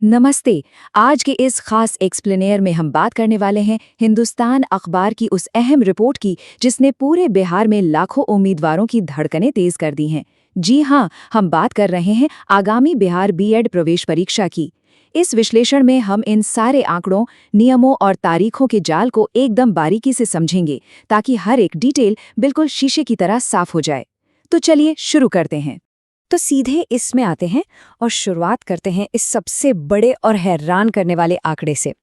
नमस्ते। आज के इस खास एक्सप्लेनेयर में हम बात करने वाले हैं हिंदुस्तान अखबार की उस अहम रिपोर्ट की जिसने पूरे बिहार में लाखों उम्मीदवारों की धड़कनें तेज कर दी हैं। जी हाँ, हम बात कर रहे हैं आगामी बिहार बीएड प्रवेश परीक्षा की। इस विश्लेषण में हम इन सारे आंकड़ों, नियमों और तारीखों के जाल को एकदम बारीकी से समझेंगे ताकि हर एक डिटेल बिल्कुल शीशे की तरह साफ हो जाए। तो चलिए शुरू करते हैं। तो सीधे इसमें आते हैं और शुरुआत करते हैं इस सबसे बड़े और हैरान करने वाले आंकड़े से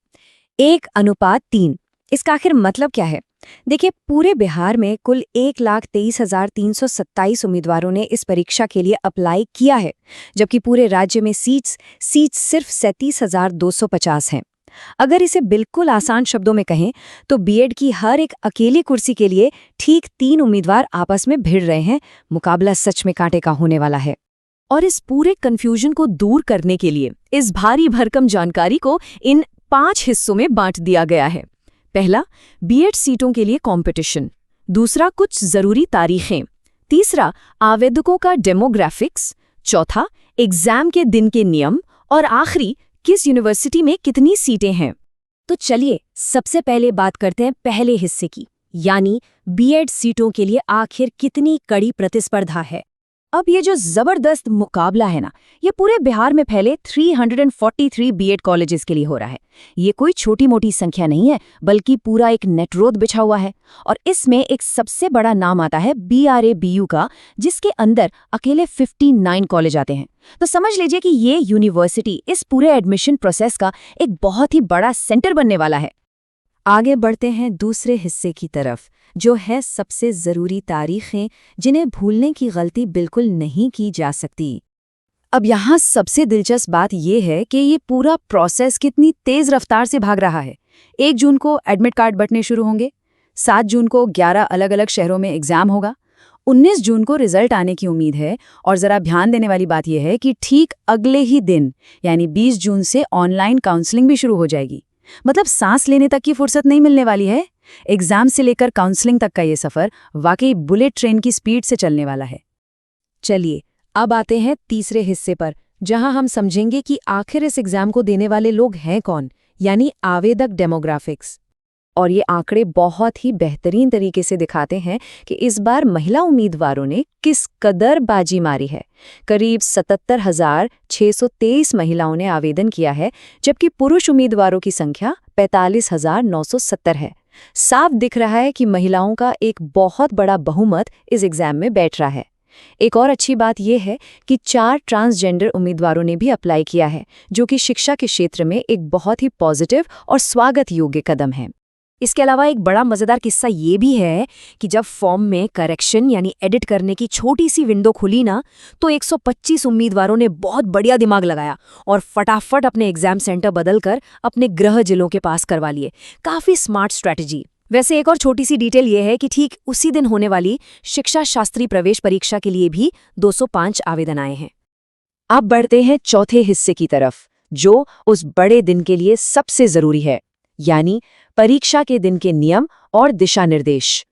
1:3। इसका आखिर मतलब क्या है? देखिए, पूरे बिहार में कुल 1,23,327 उम्मीदवारों ने इस परीक्षा के लिए अप्लाई किया है, जबकि पूरे राज्य में सीट्स सिर्फ 37,250 हैं। अगर इसे बिल्कुल आसान शब्दों में कहें तो बीएड की हर एक अकेली कुर्सी के लिए ठीक 3 उम्मीदवार आपस में भिड़ रहे हैं। मुकाबला सच में कांटे का होने वाला है। और इस पूरे कंफ्यूजन को दूर करने के लिए इस भारी भरकम जानकारी को इन 5 हिस्सों में बांट दिया गया है। पहला, बीएड सीटों के लिए कंपटीशन। दूसरा, कुछ जरूरी तारीखें। तीसरा, आवेदकों का डेमोग्राफिक्स। चौथा, एग्जाम के दिन के नियम। और आखिरी, किस यूनिवर्सिटी में कितनी सीटें हैं। तो चलिए सबसे पहले बात करते हैं पहले हिस्से की, यानी बीएड सीटों के लिए आखिर कितनी कड़ी प्रतिस्पर्धा है। अब ये जो जबरदस्त मुकाबला है ना, ये पूरे बिहार में फैले 343 बीएड कॉलेजेस के लिए हो रहा है। ये कोई छोटी मोटी संख्या नहीं है, बल्कि पूरा एक नेटवर्क बिछा हुआ है। और इसमें एक सबसे बड़ा नाम आता है BRABU का, जिसके अंदर अकेले 59 कॉलेज आते हैं। तो समझ लीजिए कि ये यूनिवर्सिटी इस पूरे एडमिशन प्रोसेस का एक बहुत ही बड़ा सेंटर बनने वाला है। आगे बढ़ते हैं दूसरे हिस्से की तरफ, जो है सबसे ज़रूरी तारीखें, जिन्हें भूलने की गलती बिल्कुल नहीं की जा सकती। अब यहाँ सबसे दिलचस्प बात यह है कि ये पूरा प्रोसेस कितनी तेज़ रफ्तार से भाग रहा है। 1 जून को एडमिट कार्ड बंटने शुरू होंगे, 7 जून को 11 अलग अलग शहरों में एग्जाम होगा, 19 जून को रिजल्ट आने की उम्मीद है। और ज़रा ध्यान देने वाली बात यह है कि ठीक अगले ही दिन यानी 20 जून से ऑनलाइन काउंसलिंग भी शुरू हो जाएगी। मतलब सांस लेने तक की फुर्सत नहीं मिलने वाली है। एग्जाम से लेकर काउंसलिंग तक का ये सफर वाकई बुलेट ट्रेन की स्पीड से चलने वाला है। चलिए अब आते हैं तीसरे हिस्से पर, जहां हम समझेंगे कि आखिर इस एग्जाम को देने वाले लोग हैं कौन, यानी आवेदक डेमोग्राफिक्स। और ये आंकड़े बहुत ही बेहतरीन तरीके से दिखाते हैं कि इस बार महिला उम्मीदवारों ने किस कदर बाजी मारी है। करीब 77,623 महिलाओं ने आवेदन किया है, जबकि पुरुष उम्मीदवारों की संख्या 45,970 है। साफ दिख रहा है कि महिलाओं का एक बहुत बड़ा बहुमत इस एग्जाम में बैठ रहा है। एक और अच्छी बात यह है कि 4 ट्रांसजेंडर उम्मीदवारों ने भी अप्लाई किया है, जो कि शिक्षा के क्षेत्र में एक बहुत ही पॉजिटिव और स्वागत योग्य कदम है। इसके अलावा एक बड़ा मज़ेदार किस्सा ये भी है कि जब फॉर्म में करेक्शन यानी एडिट करने की छोटी सी विंडो खुली ना, तो 125 उम्मीदवारों ने बहुत बढ़िया दिमाग लगाया और फटाफट अपने एग्जाम सेंटर बदलकर अपने गृह जिलों के पास करवा लिए। काफ़ी स्मार्ट स्ट्रैटेजी। वैसे एक और छोटी सी डिटेल ये है कि ठीक उसी दिन होने वाली शिक्षा शास्त्री प्रवेश परीक्षा के लिए भी 205 आवेदन आए हैं। अब बढ़ते हैं चौथे हिस्से की तरफ, जो उस बड़े दिन के लिए सबसे ज़रूरी है, यानी परीक्षा के दिन के नियम और दिशा निर्देश।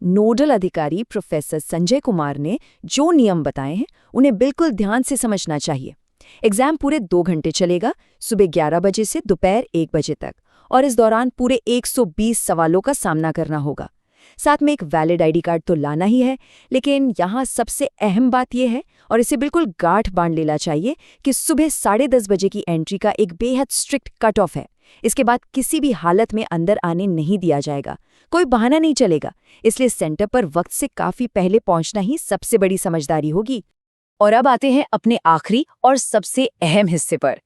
नोडल अधिकारी प्रोफेसर संजय कुमार ने जो नियम बताए हैं उन्हें बिल्कुल ध्यान से समझना चाहिए। एग्जाम पूरे 2 घंटे चलेगा, सुबह 11 बजे से दोपहर 1 बजे तक, और इस दौरान पूरे 120 सवालों का सामना करना होगा। साथ में एक वैलिड आईडी कार्ड तो लाना ही है, लेकिन यहाँ सबसे अहम बात यह है, और इसे बिल्कुल गांठ बांध लेना चाहिए, कि सुबह 10:30 बजे की एंट्री का एक बेहद स्ट्रिक्ट कट ऑफ है। इसके बाद किसी भी हालत में अंदर आने नहीं दिया जाएगा, कोई बहाना नहीं चलेगा। इसलिए सेंटर पर वक्त से काफी पहले पहुंचना ही सबसे बड़ी समझदारी होगी। और अब आते हैं अपने आखिरी और सबसे अहम हिस्से पर,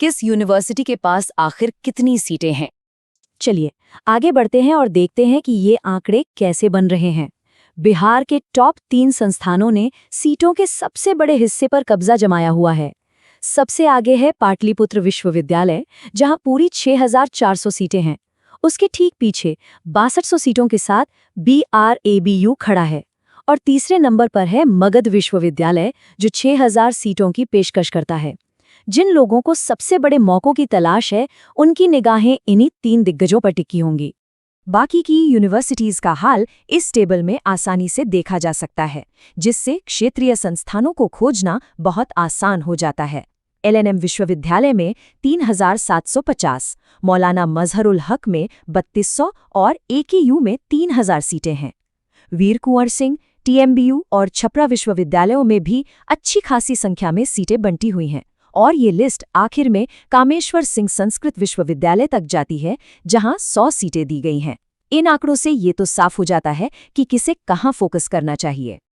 किस यूनिवर्सिटी के पास आखिर कितनी सीटें हैं। चलिए आगे बढ़ते हैं और देखते हैं कि ये आंकड़े कैसे बन रहे हैं। बिहार के टॉप 3 संस्थानों ने सीटों के सबसे बड़े हिस्से पर कब्जा जमाया हुआ है। सबसे आगे है पाटलिपुत्र विश्वविद्यालय, जहां पूरी 6,400 सीटें हैं। उसके ठीक पीछे 6200 सीटों के साथ BRABU खड़ा है। और तीसरे नंबर पर है मगध विश्वविद्यालय, जो 6,000 सीटों की पेशकश करता है। जिन लोगों को सबसे बड़े मौकों की तलाश है, उनकी निगाहें इन्हीं 3 दिग्गजों पर टिकी होंगी। बाकी की यूनिवर्सिटीज का हाल इस टेबल में आसानी से देखा जा सकता है, जिससे क्षेत्रीय संस्थानों को खोजना बहुत आसान हो जाता है। LNM विश्वविद्यालय में 3,750, मौलाना मजहरुल हक में 3,200 और AKU में 3,000 सीटें हैं। वीर कुंवर सिंह, TMBU और छपरा विश्वविद्यालयों में भी अच्छी खासी संख्या में सीटें बंटी हुई हैं। और ये लिस्ट आखिर में कामेश्वर सिंह संस्कृत विश्वविद्यालय तक जाती है, जहां 100 सीटें दी गई हैं। इन आंकड़ों से ये तो साफ हो जाता है कि किसे कहां फोकस करना चाहिए।